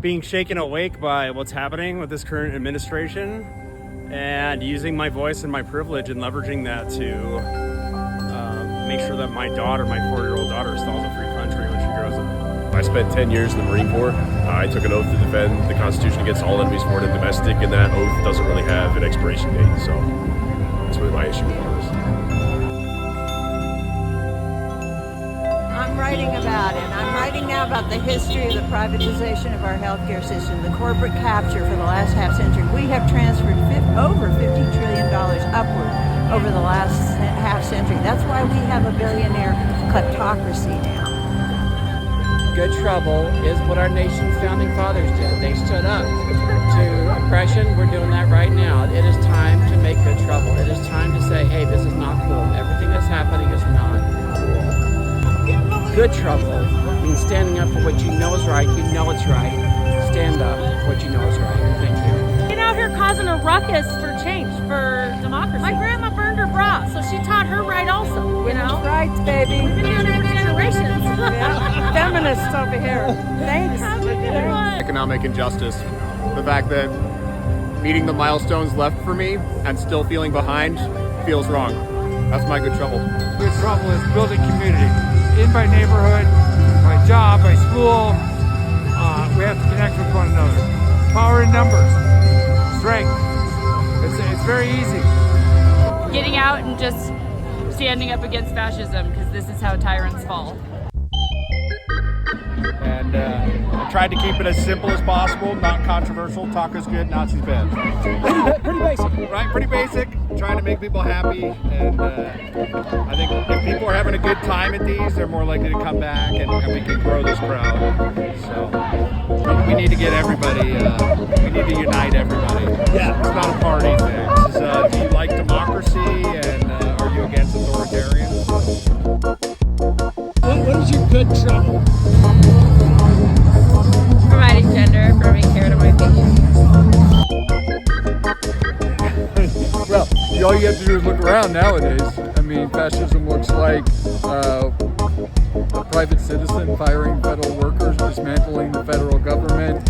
being shaken awake by what's happening with this current administration and using my voice and my privilege and leveraging that to make sure that my daughter, my 4-year-old daughter, still has a free country when she grows up. I spent 10 years in the Marine Corps. I took an oath to defend the Constitution against all enemies, foreign and domestic, and that oath doesn't really have an expiration date, so that's really my issue with all this. I'm writing about it. I'm writing now about the history of the privatization of our healthcare system, the corporate capture for the last half century. We have transferred over $50 trillion upward over the last half century. That's why we have a billionaire kleptocracy now. Good trouble is what our nation's founding fathers did. They stood up to oppression. We're doing that right now. It is time to make good trouble. It is time to say, hey, this is not cool. Everything that's happening is not cool. Good trouble means standing up for what you know is right. You know it's right. Stand up for what you know is right. Thank you. Get out here causing a ruckus for change, for democracy. My grandma burned her bra, so she taught her right also, you know? Rights, baby. We've been doing it for generations. Yeah. Feminists over here. Thanks. Economic injustice. The fact that meeting the milestones left for me and still feeling behind feels wrong. That's my good trouble. Good trouble is building community. In by neighborhood, by job, by school. We have to connect with one another. Power in numbers. Strength. It's very easy. Getting out and just standing up against fascism, because this is how tyrants fall. And I tried to keep it as simple as possible, not controversial. Tacos good, Nazis bad. Pretty basic. Right, pretty basic. Trying to make people happy. And I think if people are having a good time at these, they're more likely to come back and we can grow this crowd. So we need to get everybody, we need to unite everybody. Yeah. It's not a party thing. This is, do you like democracy and are you against authoritarians? What is your good trouble? Providing gender, affirming care to my patients. Well, all you have to do is look around nowadays. I mean, fascism looks like a private citizen firing federal workers, dismantling the federal government,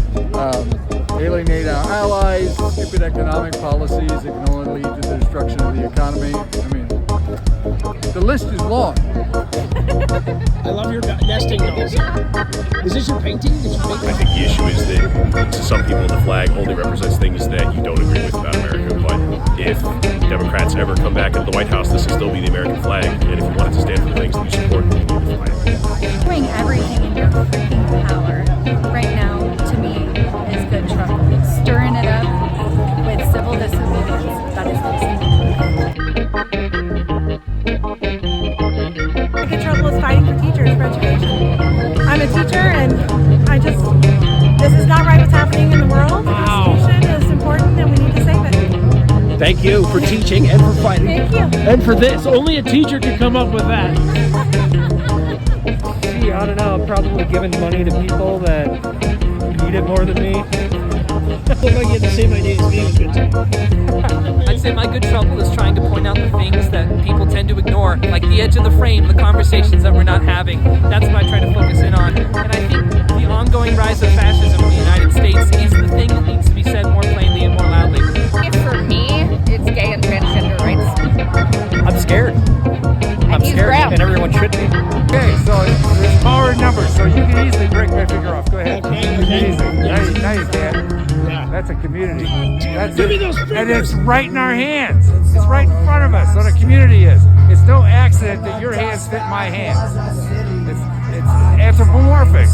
alienate our allies, stupid economic policies that can only lead to the destruction of the economy. I mean, the list is long. I love your nesting dolls. Is this your painting? Did you paint I think the issue is that to some people the flag only represents things that you don't agree with about America, but if Democrats ever come back into the White House, this will still be the American flag, and if you wanted to stand for the things that you support, then you need the flag. Doing everything in your freaking power right now, to me, is good trouble. Stirring it up with civil disobedience, that is Good trouble is fighting for teachers, for education. I'm a teacher and this is not right what's happening in the world. Education is important and we need to save it. Thank you for teaching and for fighting. Thank you. And for this. Only a teacher could come up with that. Gee, I don't know. I'm probably giving money to people that need it more than me. What about you? The same idea as me was good too. I'd say my good trouble is trying to point out the things that people tend to ignore, like the edge of the frame, the conversations that we're not having. That's what I try to focus in on. And I think the ongoing rise of fascism in the United States is the thing that needs to be said more plainly and more loudly. For me, it's gay and transgender rights. I'm scared. I'm scared, and everyone should be. Okay, so there's power in numbers, so you can easily break my finger off. Go ahead. Okay. Easy. Now you can. That's a community. That's it. And it's right in our hands. It's right in front of us. So the community is. It's no accident that your hands fit my hands. It's anthropomorphic.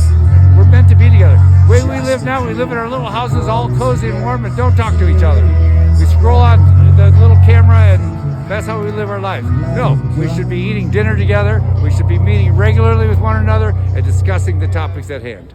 We're meant to be together. The way we live now, we live in our little houses all cozy and warm and don't talk to each other. We scroll on the little camera and that's how we live our life. No, we should be eating dinner together. We should be meeting regularly with one another and discussing the topics at hand.